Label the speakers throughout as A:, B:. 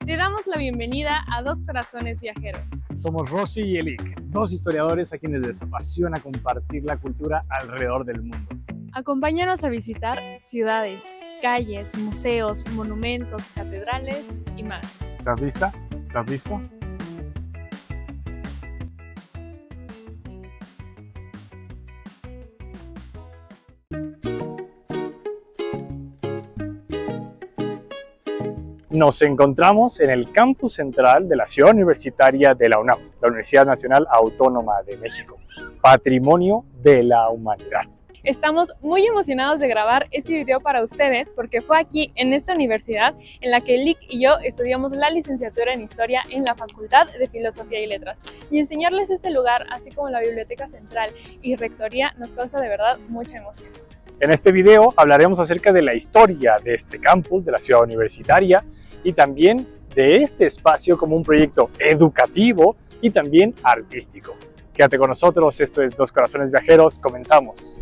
A: Te damos la bienvenida a Dos Corazones Viajeros.
B: Somos Rosy y Elik, dos historiadores a quienes les apasiona compartir la cultura alrededor del mundo.
A: Acompáñanos a visitar ciudades, calles, museos, monumentos, catedrales y más.
B: ¿Estás lista? ¿Estás listo? Nos encontramos en el campus central de la Ciudad Universitaria de la UNAM, la Universidad Nacional Autónoma de México, Patrimonio de la Humanidad.
A: Estamos muy emocionados de grabar este video para ustedes porque fue aquí, en esta universidad, en la que Elik y yo estudiamos la licenciatura en Historia en la Facultad de Filosofía y Letras. Y enseñarles este lugar, así como la Biblioteca Central y Rectoría, nos causa de verdad mucha emoción.
B: En este video hablaremos acerca de la historia de este campus, de la Ciudad Universitaria, y también de este espacio como un proyecto educativo y también artístico. Quédate con nosotros, esto es Dos Corazones Viajeros, comenzamos.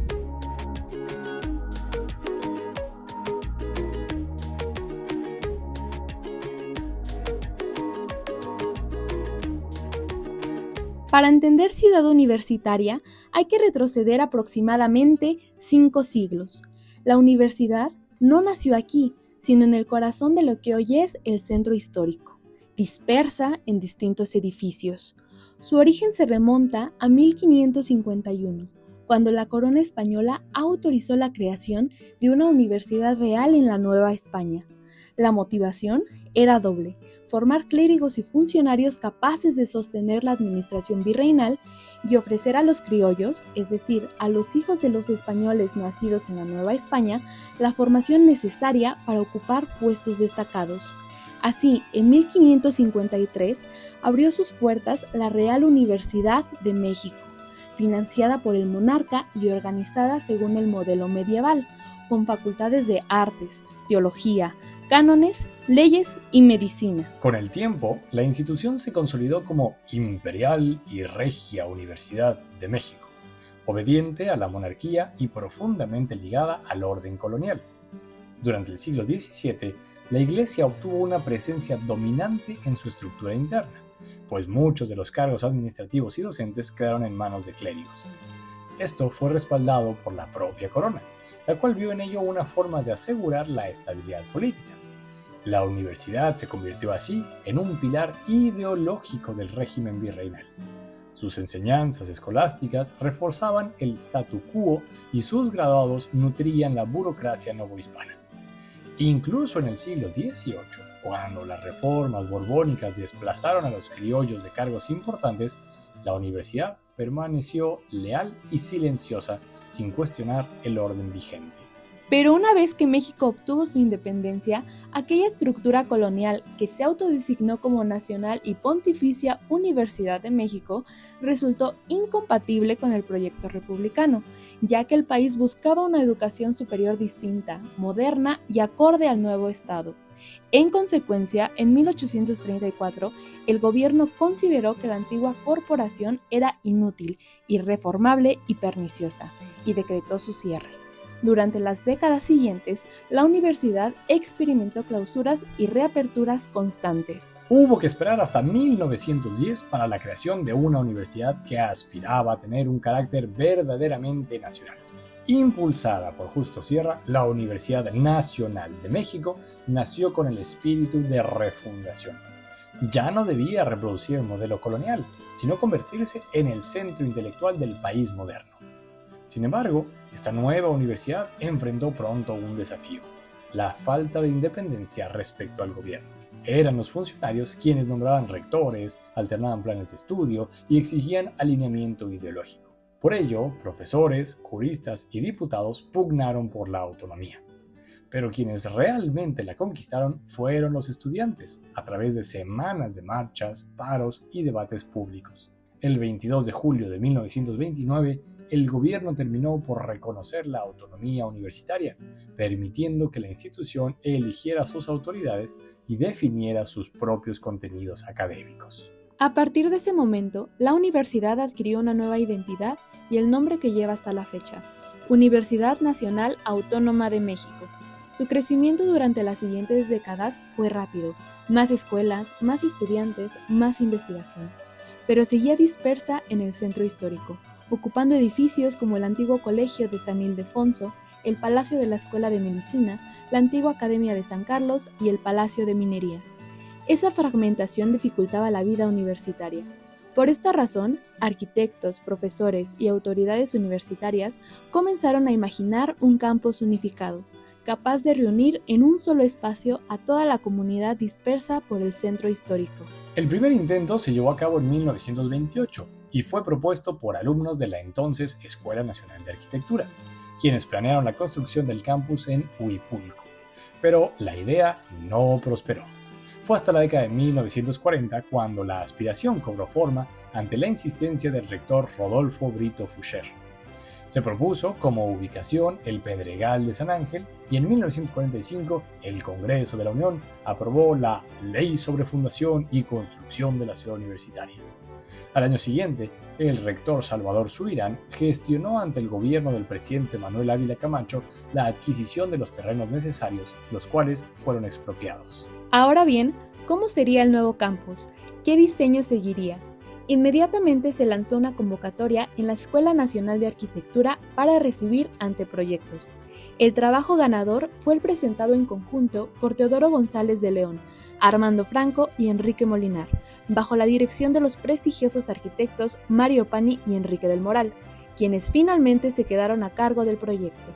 C: Para entender Ciudad Universitaria hay que retroceder aproximadamente 5 siglos. La universidad no nació aquí, sino en el corazón de lo que hoy es el centro histórico, dispersa en distintos edificios. Su origen se remonta a 1551, cuando la corona española autorizó la creación de una universidad real en la Nueva España. La motivación era doble: formar clérigos y funcionarios capaces de sostener la administración virreinal y ofrecer a los criollos, es decir, a los hijos de los españoles nacidos en la Nueva España, la formación necesaria para ocupar puestos destacados. Así, en 1553 abrió sus puertas la Real Universidad de México, financiada por el monarca y organizada según el modelo medieval, con facultades de artes, teología, cánones, leyes y medicina.
B: Con el tiempo, la institución se consolidó como Imperial y Regia Universidad de México, obediente a la monarquía y profundamente ligada al orden colonial. Durante el siglo XVII, la Iglesia obtuvo una presencia dominante en su estructura interna, pues muchos de los cargos administrativos y docentes quedaron en manos de clérigos. Esto fue respaldado por la propia corona, la cual vio en ello una forma de asegurar la estabilidad política. La universidad se convirtió así en un pilar ideológico del régimen virreinal. Sus enseñanzas escolásticas reforzaban el statu quo y sus graduados nutrían la burocracia novohispana. Incluso en el siglo XVIII, cuando las reformas borbónicas desplazaron a los criollos de cargos importantes, la universidad permaneció leal y silenciosa sin cuestionar el orden vigente.
C: Pero una vez que México obtuvo su independencia, aquella estructura colonial que se autodesignó como Nacional y Pontificia Universidad de México resultó incompatible con el proyecto republicano, ya que el país buscaba una educación superior distinta, moderna y acorde al nuevo Estado. En consecuencia, en 1834, el gobierno consideró que la antigua corporación era inútil, irreformable y perniciosa, y decretó su cierre. Durante las décadas siguientes, la universidad experimentó clausuras y reaperturas constantes.
B: Hubo que esperar hasta 1910 para la creación de una universidad que aspiraba a tener un carácter verdaderamente nacional. Impulsada por Justo Sierra, la Universidad Nacional de México nació con el espíritu de refundación. Ya no debía reproducir el modelo colonial, sino convertirse en el centro intelectual del país moderno. Sin embargo, esta nueva universidad enfrentó pronto un desafío: la falta de independencia respecto al gobierno. Eran los funcionarios quienes nombraban rectores, alternaban planes de estudio y exigían alineamiento ideológico. Por ello, profesores, juristas y diputados pugnaron por la autonomía. Pero quienes realmente la conquistaron fueron los estudiantes, a través de semanas de marchas, paros y debates públicos. El 22 de julio de 1929, el gobierno terminó por reconocer la autonomía universitaria, permitiendo que la institución eligiera sus autoridades y definiera sus propios contenidos académicos.
C: A partir de ese momento, la universidad adquirió una nueva identidad y el nombre que lleva hasta la fecha: Universidad Nacional Autónoma de México. Su crecimiento durante las siguientes décadas fue rápido, Más escuelas, más estudiantes, más investigación. Pero seguía dispersa en el centro histórico, ocupando edificios como el antiguo Colegio de San Ildefonso, el Palacio de la Escuela de Medicina, la antigua Academia de San Carlos y el Palacio de Minería. Esa fragmentación dificultaba la vida universitaria. Por esta razón, arquitectos, profesores y autoridades universitarias comenzaron a imaginar un campus unificado, capaz de reunir en un solo espacio a toda la comunidad dispersa por el centro histórico.
B: El primer intento se llevó a cabo en 1928 y fue propuesto por alumnos de la entonces Escuela Nacional de Arquitectura, quienes planearon la construcción del campus en Huipulco. Pero la idea no prosperó. Fue hasta la década de 1940 cuando la aspiración cobró forma ante la insistencia del rector Rodolfo Brito Foucher. Se propuso como ubicación el Pedregal de San Ángel y en 1945 el Congreso de la Unión aprobó la Ley sobre Fundación y Construcción de la Ciudad Universitaria. Al año siguiente, el rector Salvador Subirán gestionó ante el gobierno del presidente Manuel Ávila Camacho la adquisición de los terrenos necesarios, los cuales fueron expropiados.
C: Ahora bien, ¿cómo sería el nuevo campus? ¿Qué diseño seguiría? Inmediatamente se lanzó una convocatoria en la Escuela Nacional de Arquitectura para recibir anteproyectos. El trabajo ganador fue el presentado en conjunto por Teodoro González de León, Armando Franco y Enrique Molinar, bajo la dirección de los prestigiosos arquitectos Mario Pani y Enrique del Moral, quienes finalmente se quedaron a cargo del proyecto.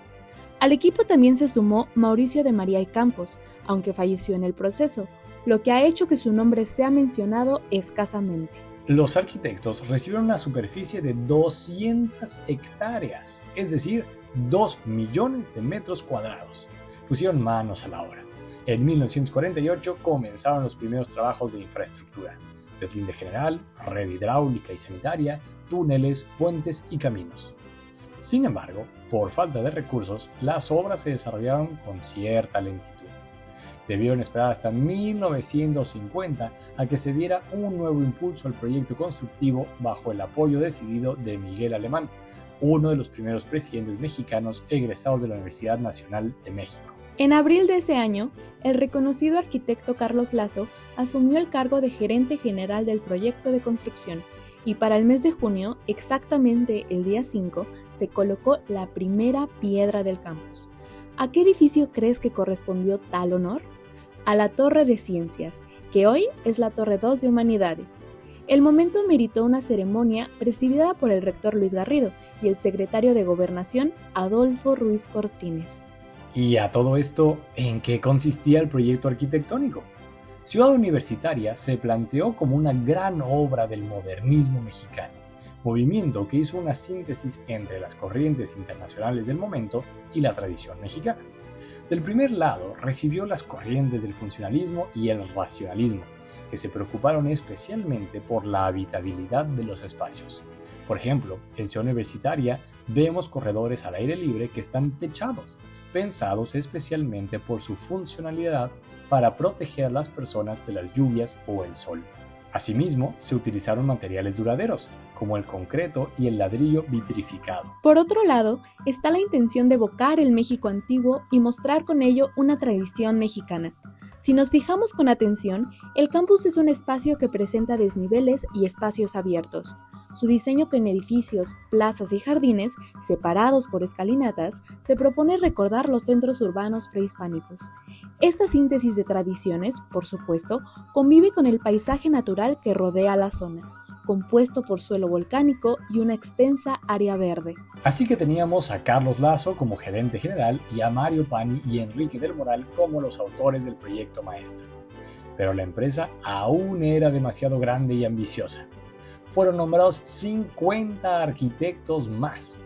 C: Al equipo también se sumó Mauricio de María y Campos, aunque falleció en el proceso, lo que ha hecho que su nombre sea mencionado escasamente.
B: Los arquitectos recibieron una superficie de 200 hectáreas, es decir, 2 millones de metros cuadrados. Pusieron manos a la obra. En 1948 comenzaron los primeros trabajos de infraestructura: deslinde general, red hidráulica y sanitaria, túneles, puentes y caminos. Sin embargo, por falta de recursos, las obras se desarrollaron con cierta lentitud. Debieron esperar hasta 1950 a que se diera un nuevo impulso al proyecto constructivo bajo el apoyo decidido de Miguel Alemán, uno de los primeros presidentes mexicanos egresados de la Universidad Nacional de México.
C: En abril de ese año, el reconocido arquitecto Carlos Lazo asumió el cargo de gerente general del proyecto de construcción y para el mes de junio, exactamente el día 5, se colocó la primera piedra del campus. ¿A qué edificio crees que correspondió tal honor? A la Torre de Ciencias, que hoy es la Torre 2 de Humanidades. El momento meritó una ceremonia presidida por el rector Luis Garrido y el secretario de Gobernación Adolfo Ruiz Cortines.
B: Y a todo esto, ¿en qué consistía el proyecto arquitectónico? Ciudad Universitaria se planteó como una gran obra del modernismo mexicano, movimiento que hizo una síntesis entre las corrientes internacionales del momento y la tradición mexicana. Del primer lado recibió las corrientes del funcionalismo y el racionalismo, que se preocuparon especialmente por la habitabilidad de los espacios. Por ejemplo, en Ciudad Universitaria vemos corredores al aire libre que están techados, pensados especialmente por su funcionalidad para proteger a las personas de las lluvias o el sol. Asimismo, se utilizaron materiales duraderos, como el concreto y el ladrillo vitrificado.
C: Por otro lado, está la intención de evocar el México antiguo y mostrar con ello una tradición mexicana. Si nos fijamos con atención, el campus es un espacio que presenta desniveles y espacios abiertos. Su diseño con edificios, plazas y jardines, separados por escalinatas, se propone recordar los centros urbanos prehispánicos. Esta síntesis de tradiciones, por supuesto, convive con el paisaje natural que rodea la zona, compuesto por suelo volcánico y una extensa área verde.
B: Así que teníamos a Carlos Lazo como gerente general y a Mario Pani y Enrique del Moral como los autores del proyecto maestro. Pero la empresa aún era demasiado grande y ambiciosa. Fueron nombrados 50 arquitectos más.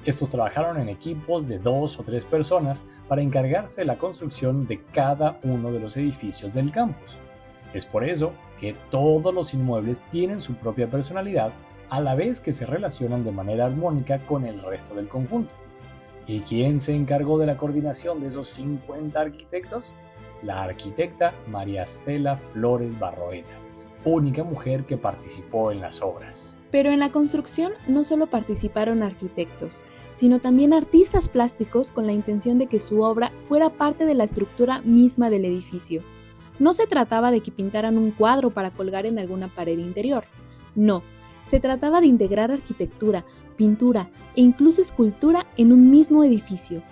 B: Estos trabajaron en equipos de 2 o 3 personas para encargarse de la construcción de cada uno de los edificios del campus. Es por eso que todos los inmuebles tienen su propia personalidad, a la vez que se relacionan de manera armónica con el resto del conjunto. ¿Y quién se encargó de la coordinación de esos 50 arquitectos? La arquitecta María Estela Flores Barroeta, única mujer que participó en las obras.
C: Pero en la construcción no solo participaron arquitectos, sino también artistas plásticos con la intención de que su obra fuera parte de la estructura misma del edificio. No se trataba de que pintaran un cuadro para colgar en alguna pared interior. No, se trataba de integrar arquitectura, pintura e incluso escultura en un mismo edificio.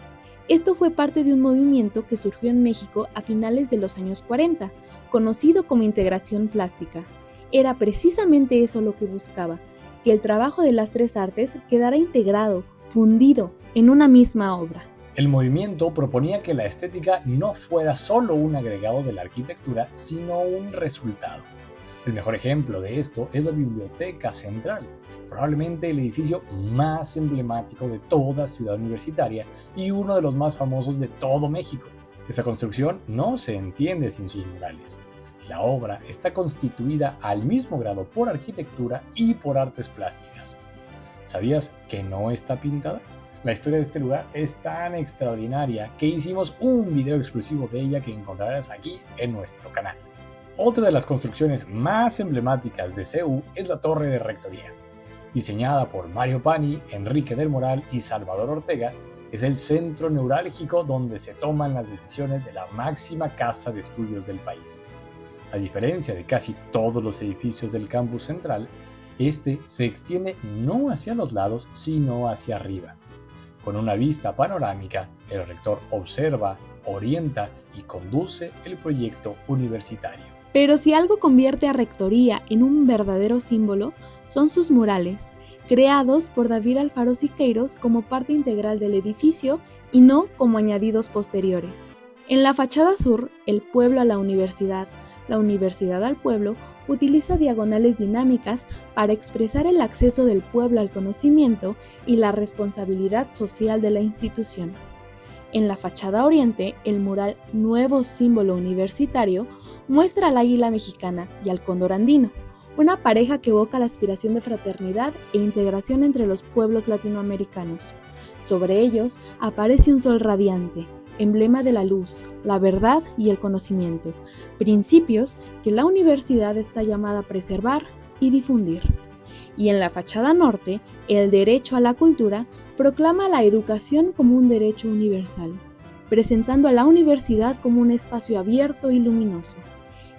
C: Esto fue parte de un movimiento que surgió en México a finales de los años 40, conocido como integración plástica. Era precisamente eso lo que buscaba, que el trabajo de las tres artes quedara integrado, fundido, en una misma obra.
B: El movimiento proponía que la estética no fuera solo un agregado de la arquitectura, sino un resultado. El mejor ejemplo de esto es la Biblioteca Central, probablemente el edificio más emblemático de toda ciudad universitaria y uno de los más famosos de todo México. Esta construcción no se entiende sin sus murales. La obra está constituida al mismo grado por arquitectura y por artes plásticas. ¿Sabías que no está pintada? La historia de este lugar es tan extraordinaria que hicimos un video exclusivo de ella que encontrarás aquí en nuestro canal. Otra de las construcciones más emblemáticas de CEU es la Torre de Rectoría. Diseñada por Mario Pani, Enrique del Moral y Salvador Ortega, es el centro neurálgico donde se toman las decisiones de la máxima casa de estudios del país. A diferencia de casi todos los edificios del campus central, este se extiende no hacia los lados, sino hacia arriba. Con una vista panorámica, el rector observa, orienta y conduce el proyecto universitario.
C: Pero si algo convierte a Rectoría en un verdadero símbolo, son sus murales, creados por David Alfaro Siqueiros como parte integral del edificio y no como añadidos posteriores. En la fachada sur, el pueblo a la universidad al pueblo, utiliza diagonales dinámicas para expresar el acceso del pueblo al conocimiento y la responsabilidad social de la institución. En la fachada oriente, el mural Nuevo Símbolo Universitario muestra al águila mexicana y al cóndor andino, una pareja que evoca la aspiración de fraternidad e integración entre los pueblos latinoamericanos. Sobre ellos aparece un sol radiante, emblema de la luz, la verdad y el conocimiento, principios que la universidad está llamada a preservar y difundir. Y en la fachada norte, el derecho a la cultura proclama la educación como un derecho universal, presentando a la universidad como un espacio abierto y luminoso.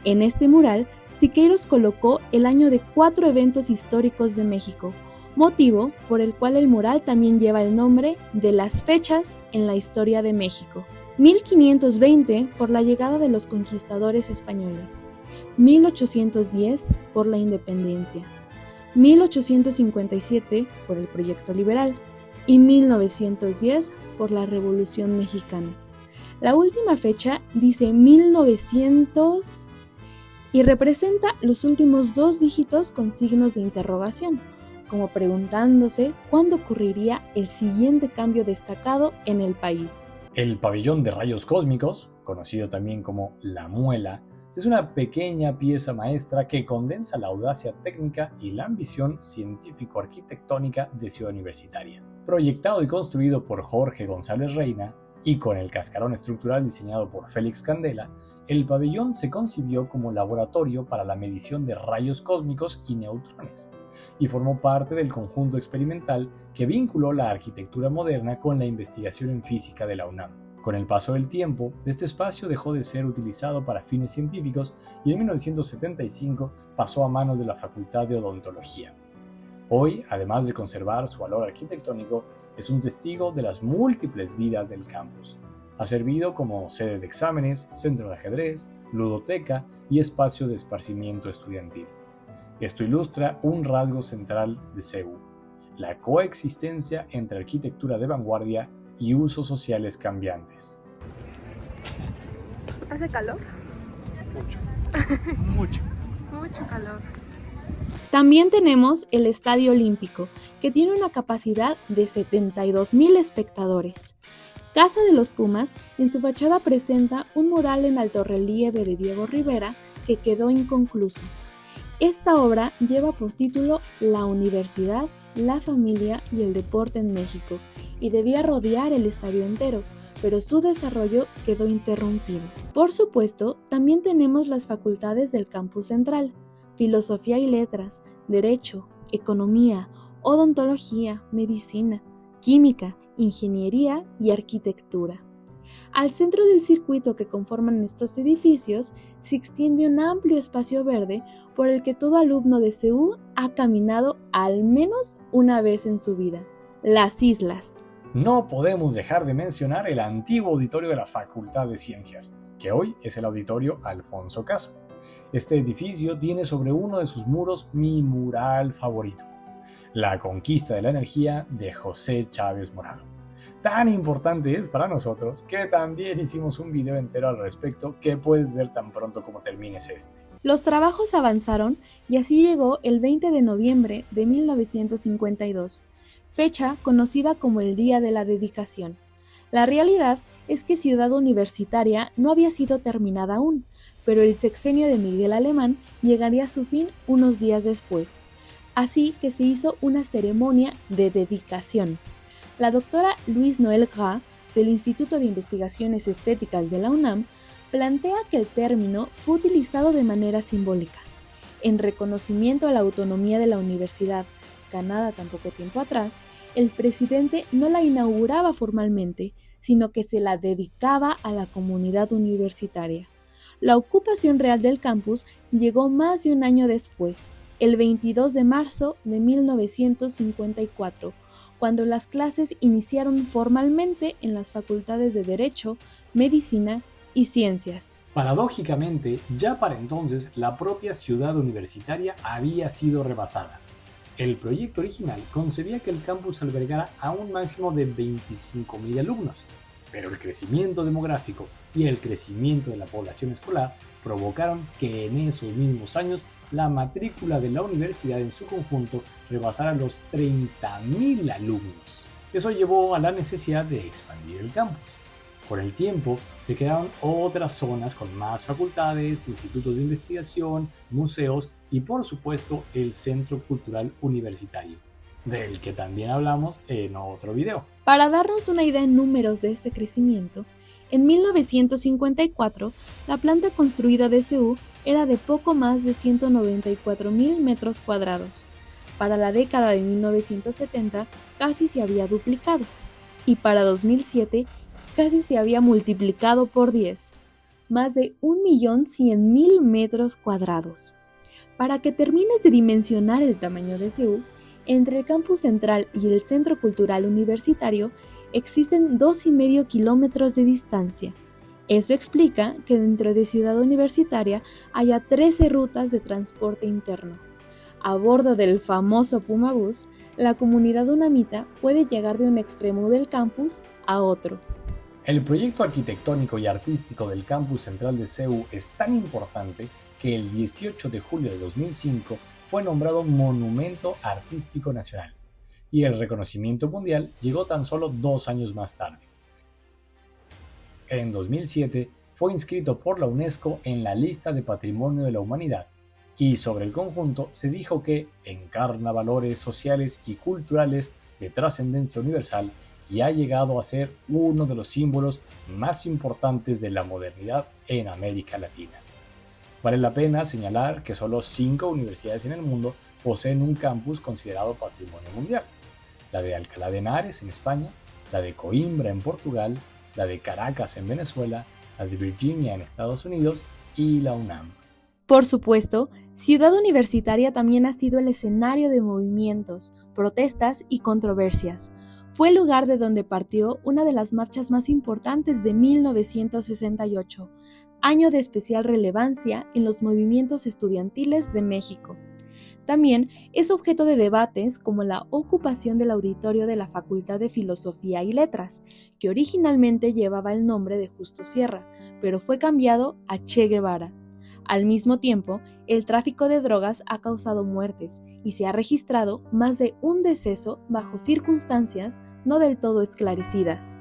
C: En este mural, Siqueiros colocó el año de 4 eventos históricos de México, motivo por el cual el mural también lleva el nombre de las fechas en la historia de México. 1520 por la llegada de los conquistadores españoles, 1810 por la independencia, 1857 por el proyecto liberal y 1910 por la Revolución Mexicana. La última fecha dice 1900 y representa los últimos 2 dígitos con signos de interrogación, como preguntándose cuándo ocurriría el siguiente cambio destacado en el país.
B: El pabellón de rayos cósmicos, conocido también como La Muela, es una pequeña pieza maestra que condensa la audacia técnica y la ambición científico-arquitectónica de Ciudad Universitaria. Proyectado y construido por Jorge González Reina y con el cascarón estructural diseñado por Félix Candela, el pabellón se concibió como laboratorio para la medición de rayos cósmicos y neutrones, y formó parte del conjunto experimental que vinculó la arquitectura moderna con la investigación en física de la UNAM. Con el paso del tiempo, este espacio dejó de ser utilizado para fines científicos y en 1975 pasó a manos de la Facultad de Odontología. Hoy, además de conservar su valor arquitectónico, es un testigo de las múltiples vidas del campus. Ha servido como sede de exámenes, centro de ajedrez, ludoteca y espacio de esparcimiento estudiantil. Esto ilustra un rasgo central de CEU, la coexistencia entre arquitectura de vanguardia y usos sociales cambiantes.
A: ¿Hace calor? Mucho calor.
C: También tenemos el Estadio Olímpico, que tiene una capacidad de 72,000 espectadores. Casa de los Pumas, en su fachada presenta un mural en altorrelieve de Diego Rivera que quedó inconcluso. Esta obra lleva por título La Universidad, la Familia y el Deporte en México y debía rodear el estadio entero, pero su desarrollo quedó interrumpido. Por supuesto, también tenemos las facultades del campus central: Filosofía y Letras, Derecho, Economía, Odontología, Medicina, Química, Ingeniería y Arquitectura. Al centro del circuito que conforman estos edificios se extiende un amplio espacio verde por el que todo alumno de CEU ha caminado al menos una vez en su vida: las islas.
B: No podemos dejar de mencionar el antiguo auditorio de la Facultad de Ciencias, que hoy es el Auditorio Alfonso Caso. Este edificio tiene sobre uno de sus muros mi mural favorito, La conquista de la energía de José Chávez Morado. Tan importante es para nosotros que también hicimos un video entero al respecto que puedes ver tan pronto como termines este.
C: Los trabajos avanzaron y así llegó el 20 de noviembre de 1952, fecha conocida como el Día de la Dedicación. La realidad es que Ciudad Universitaria no había sido terminada aún, pero el sexenio de Miguel Alemán llegaría a su fin unos días después. Así que se hizo una ceremonia de dedicación. La doctora Louise Noël Gras, del Instituto de Investigaciones Estéticas de la UNAM, plantea que el término fue utilizado de manera simbólica, en reconocimiento a la autonomía de la universidad, ganada tan poco tiempo atrás. El presidente no la inauguraba formalmente, sino que se la dedicaba a la comunidad universitaria. La ocupación real del campus llegó más de un año después, el 22 de marzo de 1954, cuando las clases iniciaron formalmente en las facultades de Derecho, Medicina y Ciencias.
B: Paradójicamente, ya para entonces la propia ciudad universitaria había sido rebasada. El proyecto original concebía que el campus albergara a un máximo de 25.000 alumnos, pero el crecimiento demográfico y el crecimiento de la población escolar provocaron que en esos mismos años la matrícula de la universidad en su conjunto rebasara los 30.000 alumnos. Eso llevó a la necesidad de expandir el campus. Con el tiempo se crearon otras zonas con más facultades, institutos de investigación, museos y por supuesto el Centro Cultural Universitario, del que también hablamos en otro video.
C: Para darnos una idea en números de este crecimiento, en 1954 la planta construida de CEU era de poco más de 194.000 metros cuadrados. Para la década de 1970 casi se había duplicado y para 2007 casi se había multiplicado por 10, más de 1.100.000 metros cuadrados. Para que termines de dimensionar el tamaño de CEU, entre el campus central y el Centro Cultural Universitario existen 2,5 kilómetros de distancia. Eso explica que dentro de Ciudad Universitaria haya 13 rutas de transporte interno. A bordo del famoso Puma Bus, la comunidad unamita puede llegar de un extremo del campus a otro.
B: El proyecto arquitectónico y artístico del campus central de CEU es tan importante que el 18 de julio de 2005 fue nombrado Monumento Artístico Nacional, y el reconocimiento mundial llegó tan solo 2 años más tarde. En 2007 fue inscrito por la UNESCO en la lista de Patrimonio de la Humanidad, y sobre el conjunto se dijo que encarna valores sociales y culturales de trascendencia universal y ha llegado a ser uno de los símbolos más importantes de la modernidad en América Latina. Vale la pena señalar que solo 5 universidades en el mundo poseen un campus considerado Patrimonio Mundial: la de Alcalá de Henares en España, la de Coimbra en Portugal, la de Caracas en Venezuela, la de Virginia en Estados Unidos y la UNAM.
C: Por supuesto, Ciudad Universitaria también ha sido el escenario de movimientos, protestas y controversias. Fue el lugar de donde partió una de las marchas más importantes de 1968, año de especial relevancia en los movimientos estudiantiles de México. También es objeto de debates como la ocupación del auditorio de la Facultad de Filosofía y Letras, que originalmente llevaba el nombre de Justo Sierra, pero fue cambiado a Che Guevara. Al mismo tiempo, el tráfico de drogas ha causado muertes y se ha registrado más de un deceso bajo circunstancias no del todo esclarecidas.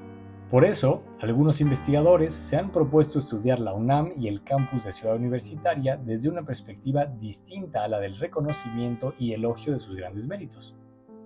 B: Por eso, algunos investigadores se han propuesto estudiar la UNAM y el campus de Ciudad Universitaria desde una perspectiva distinta a la del reconocimiento y elogio de sus grandes méritos.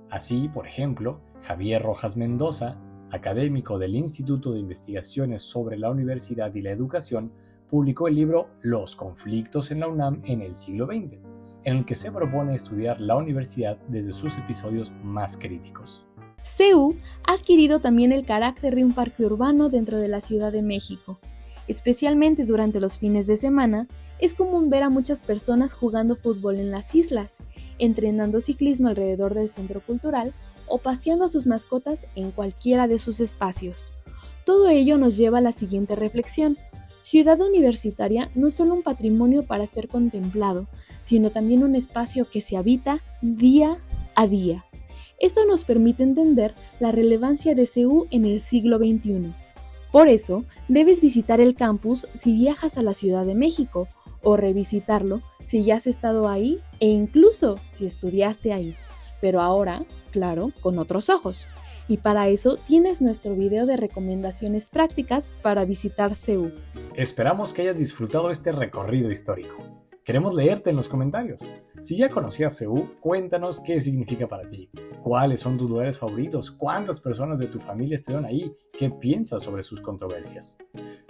B: Así, por ejemplo, Javier Rojas Mendoza, académico del Instituto de Investigaciones sobre la Universidad y la Educación, publicó el libro Los conflictos en la UNAM en el siglo XX, en el que se propone estudiar la universidad desde sus episodios más críticos.
C: CEU ha adquirido también el carácter de un parque urbano dentro de la Ciudad de México. Especialmente durante los fines de semana, es común ver a muchas personas jugando fútbol en las islas, entrenando ciclismo alrededor del centro cultural o paseando a sus mascotas en cualquiera de sus espacios. Todo ello nos lleva a la siguiente reflexión. Ciudad Universitaria no es solo un patrimonio para ser contemplado, sino también un espacio que se habita día a día. Esto nos permite entender la relevancia de CEU en el siglo XXI. Por eso, debes visitar el campus si viajas a la Ciudad de México o revisitarlo si ya has estado ahí e incluso si estudiaste ahí. Pero ahora, claro, con otros ojos. Y para eso tienes nuestro video de recomendaciones prácticas para visitar CEU.
B: Esperamos que hayas disfrutado este recorrido histórico. Queremos leerte en los comentarios. Si ya conocías CEU, cuéntanos qué significa para ti, cuáles son tus lugares favoritos, cuántas personas de tu familia estuvieron ahí, qué piensas sobre sus controversias.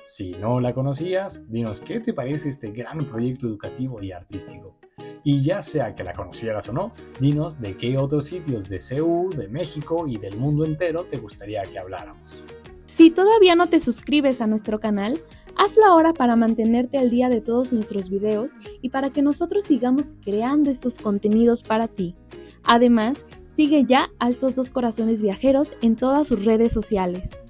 B: Si no la conocías, dinos qué te parece este gran proyecto educativo y artístico. Y ya sea que la conocieras o no, dinos de qué otros sitios de CEU, de México y del mundo entero te gustaría que habláramos.
C: Si todavía no te suscribes a nuestro canal, hazlo ahora para mantenerte al día de todos nuestros videos y para que nosotros sigamos creando estos contenidos para ti. Además, sigue ya a estos dos corazones viajeros en todas sus redes sociales.